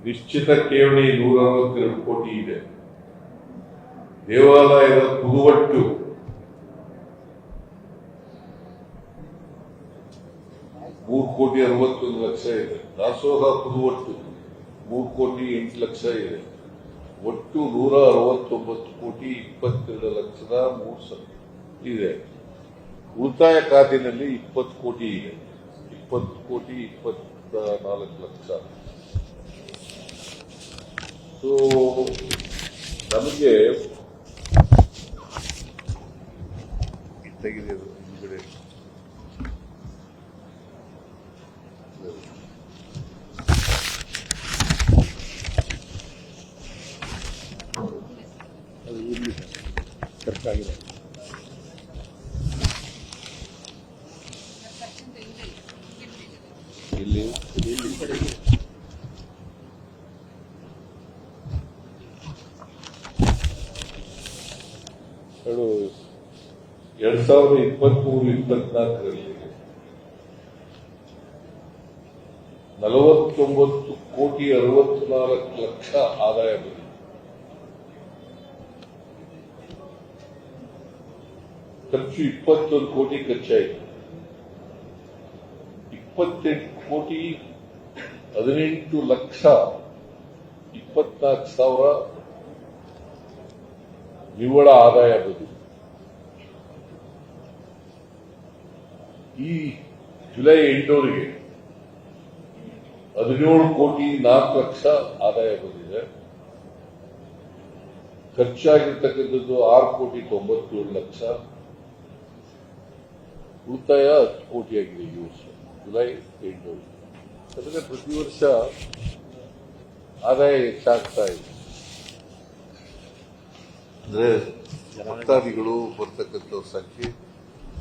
ನಿಶ್ಚಿತ ಠೇವಣಿ 162 ಕೋಟಿ ಇದೆ. ದೇವಾಲಯದ ಪುದುವಟ್ಟು 3,61,00,000 ಇದೆ. ದಾಸೋಹ ಪುದುವಟ್ಟು 3,08,00,000 ಇದೆ. ಒಟ್ಟು 169,22,03,000 ಇದೆ. ಉಳಿತಾಯ ಖಾತೆಯಲ್ಲಿ 20 ಕೋಟಿ ಇದೆ. 20,24,00,000. ಸೊ ನಮಗೆ ತೆಗೆದಿದೆ ಹಿಂದ್ಗಡೆ ಅದು ಇರಲಿ ಖರ್ಚಾಗಿದೆ. ಇಲ್ಲಿ 2023-24ರಲ್ಲಿ 49,64,00,000 ಆದಾಯ ಬಂದಿದೆ. ಖರ್ಚು 21 ಕೋಟಿ ಖರ್ಚಾಯಿತು. 28,18,24,000 ನಿವ್ವಳ ಆದಾಯ ಬಂದಿದೆ. ಈ ಜುಲೈ 8ರವರೆಗೆ 17,04,00,000 ಆದಾಯ ಬಂದಿದೆ. ಖರ್ಚಾಗಿರ್ತಕ್ಕಂಥದ್ದು 6,97,00,000. ಉಳಿತಾಯ 10 ಕೋಟಿ ಆಗಿದೆ ಈ ವರ್ಷ ಜುಲೈ 8ರವರೆಗೆ. ಅದಕ್ಕೆ ಪ್ರತಿ ವರ್ಷ ಆದಾಯ ಹೆಚ್ಚಾಗ್ತಾ ಇದೆ. ಅಂದ್ರೆ ಭಕ್ತಾದಿಗಳು ಬರ್ತಕ್ಕಂಥವ್ರ ಸಂಖ್ಯೆ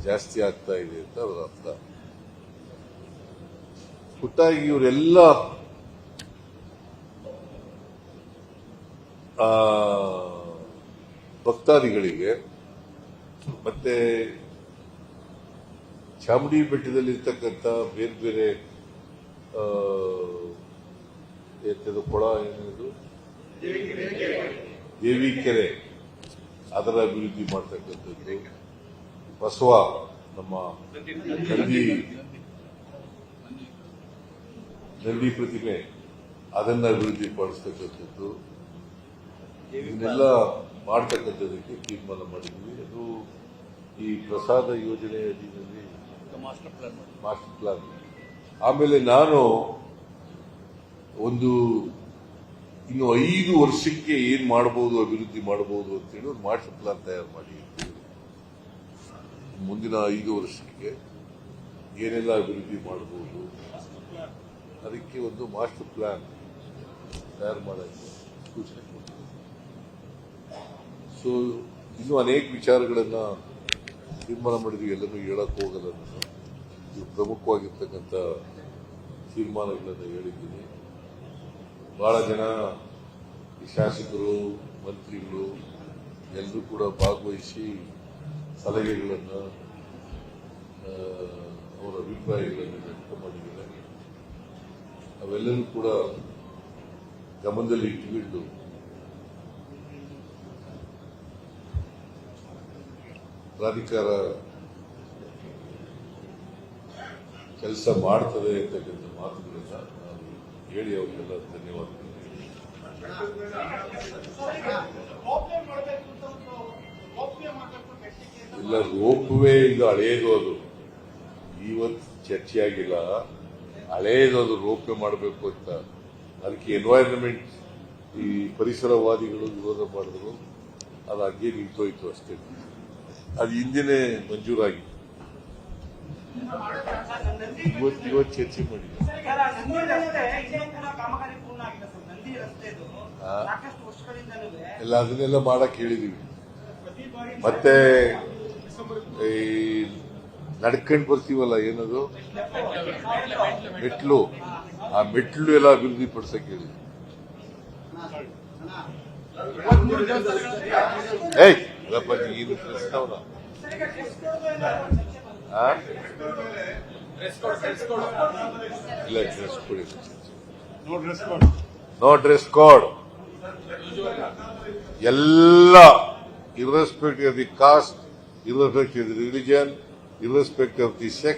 ಜಾಸ್ತಿ ಆಗ್ತಾ ಇದೆ ಅಂತ ಅದರ ಅರ್ಥ. ಒಟ್ಟಾಗಿ ಇವರೆಲ್ಲ ಭಕ್ತಾದಿಗಳಿಗೆ ಮತ್ತೆ ಚಾಮುಂಡಿ ಬೆಟ್ಟದಲ್ಲಿರ್ತಕ್ಕಂಥ ಬೇರೆ ಬೇರೆ ಕೊಳ ಏನಿದು ದೇವಿಕೆರೆ ಅದರ ಅಭಿವೃದ್ಧಿ ಮಾಡ್ತಕ್ಕಂಥದ್ದು, ಬಸವ ನಮ್ಮ ನಂದಿ ಪ್ರತಿಮೆ ಅದನ್ನ ಅಭಿವೃದ್ಧಿ ಪಡಿಸ್ತಕ್ಕಂಥದ್ದು, ಇದನ್ನೆಲ್ಲ ಮಾಡ್ತಕ್ಕಂಥದಕ್ಕೆ ತೀರ್ಮಾನ ಮಾಡಿದ್ವಿ. ಅದು ಈ ಪ್ರಸಾದ ಯೋಜನೆ ಅಧೀನದಲ್ಲಿ ಮಾಸ್ಟರ್ ಪ್ಲಾನ್. ಆಮೇಲೆ ನಾನು ಇನ್ನು 5 ವರ್ಷಕ್ಕೆ ಏನ್ ಮಾಡಬಹುದು, ಅಭಿವೃದ್ಧಿ ಮಾಡಬಹುದು ಅಂತೇಳಿ ಒಂದು ಮಾಸ್ಟರ್ ಪ್ಲಾನ್ ತಯಾರು ಮಾಡಿ ಮುಂದಿನ 5 ವರ್ಷಕ್ಕೆ ಏನೆಲ್ಲ ಅಭಿವೃದ್ಧಿ ಮಾಡಬಹುದು ಅದಕ್ಕೆ ಒಂದು ಮಾಸ್ಟರ್ ಪ್ಲಾನ್ ತಯಾರು ಮಾಡೋಕ್ಕೆ ಸೂಚನೆ ಕೊಡ್ತೀವಿ. ಸೊ ಇನ್ನೂ ಅನೇಕ ವಿಚಾರಗಳನ್ನ ತೀರ್ಮಾನ ಮಾಡಿದ್ವಿ. ಎಲ್ಲನೂ ಹೇಳಕ್ ಹೋಗಲ್ಲ ನಾನು. ಇದು ಪ್ರಮುಖವಾಗಿರ್ತಕ್ಕಂಥ ತೀರ್ಮಾನಗಳನ್ನು ಹೇಳಿದ್ದೀನಿ. ಬಹಳ ಜನ ಈ ಶಾಸಕರು, ಮಂತ್ರಿಗಳು ಎಲ್ಲರೂ ಕೂಡ ಭಾಗವಹಿಸಿ ಸಲಹೆಗಳನ್ನು, ಅವರ ಅಭಿಪ್ರಾಯಗಳನ್ನು ವ್ಯಕ್ತ ಮಾಡಿದ್ದಾರೆ. ಅವೆಲ್ಲರೂ ಕೂಡ ಗಮನದಲ್ಲಿ ಇಟ್ಟುಕೊಂಡು ಪ್ರಾಧಿಕಾರ ಕೆಲಸ ಮಾಡ್ತದೆ ಅಂತಕ್ಕಂಥ ಮಾತುಗಳನ್ನ ನಾನು ಹೇಳಿ ಅವರಿಗೆಲ್ಲ ಧನ್ಯವಾದಗಳು. ಇಲ್ಲ, ರೋಪ್ವೇ ಈಗ ಹಳೆಯದು, ಅದು ಇವತ್ತು ಚರ್ಚೆ ಆಗಿಲ್ಲ. ಹಳೆಯದು ಅದು ರೋಪ್ವೇ ಮಾಡಬೇಕು ಅಂತ. ಅದಕ್ಕೆ ಎನ್ವೈರನ್ಮೆಂಟ್ ಈ ಪರಿಸರವಾದಿಗಳು ವಿರೋಧ ಮಾಡಿದ್ರು. ಅದು ಹಂಗೆ ನಿಂತೋಯ್ತು ಅಷ್ಟೇ. ಅದು ಹಿಂದೆನೆ ಮಂಜೂರಾಗಿತ್ತು. ಇವತ್ತು ಚರ್ಚೆ ಮಾಡಿದ್ವಿ. ಎಲ್ಲ ಅದನ್ನೆಲ್ಲ ಮಾಡಕ್ ಹೇಳಿದೀವಿ. ಮತ್ತೆ ಈ ನಡ್ಕೊಂಡು ಬರ್ತೀವಲ್ಲ, ಏನದು ಮೆಟ್ಲು, ಆ ಮೆಟ್ಲು ಎಲ್ಲ ಅಭಿವೃದ್ಧಿ ಪಡಿಸಕ್ ಹೇಳಿದ್ವಿ. ಏನು ಪ್ರಸ್ತಾವನ ಇಲ್ಲ, ಡ್ರೆಸ್ ಕೊಡಿ. ನೋ ಡ್ರೆಸ್ ಕೋಡ್, ಎಲ್ಲ irrespective of the caste, irrespective of the religion, irrespective of the sex,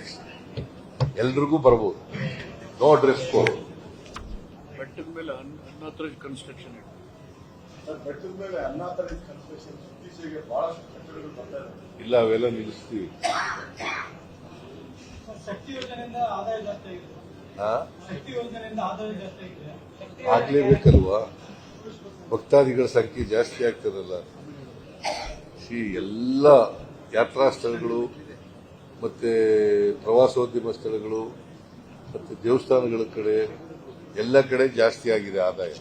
ಎಲ್ರಿಗೂ ಬರ್ಬೋದು. No dress code. ಬೆಟ್ಟದ ಮೇಲೆ ಅನ್ಆಥರೈಸ್ಡ್ ಕನ್ಸ್ಟ್ರಕ್ಷನ್ ಬೆಟ್ಟದ ಮೇಲೆ ಅನ್ಆಥರೈಸ್ಡ್ ಕನ್ಸ್ಟ್ರಕ್ಷನ್ ಇತ್ತೀಚೆಗೆ ಬಹಳಷ್ಟು ಕಟ್ಟಡಗಳು ಬರ್ತಾ ಇದೆ. ಇಲ್ಲ, ಅವೆಲ್ಲ ನಿಲ್ಲಿಸ್ತೀವಿ. ಶಕ್ತಿ ಯೋಜನೆಯಿಂದ ಆದಾಯ ಜಾಸ್ತಿ ಆಗಿದೆ. ಶಕ್ತಿ ಯೋಜನೆಯಿಂದ ಆದಾಯ ಜಾಸ್ತಿ ಆಗಿದೆ. ಆಗ್ಲೇಬೇಕಲ್ವಾ, ಭಕ್ತಾದಿಗಳ ಸಂಖ್ಯೆ ಜಾಸ್ತಿ ಆಗ್ತದಲ್ಲ. ಎಲ್ಲ ಯಾತ್ರಾ ಸ್ಥಳಗಳು ಮತ್ತೆ ಪ್ರವಾಸೋದ್ಯಮ ಸ್ಥಳಗಳು ಮತ್ತೆ ದೇವಸ್ಥಾನಗಳ ಕಡೆ ಎಲ್ಲ ಕಡೆ ಜಾಸ್ತಿ ಆಗಿದೆ ಆದಾಯ.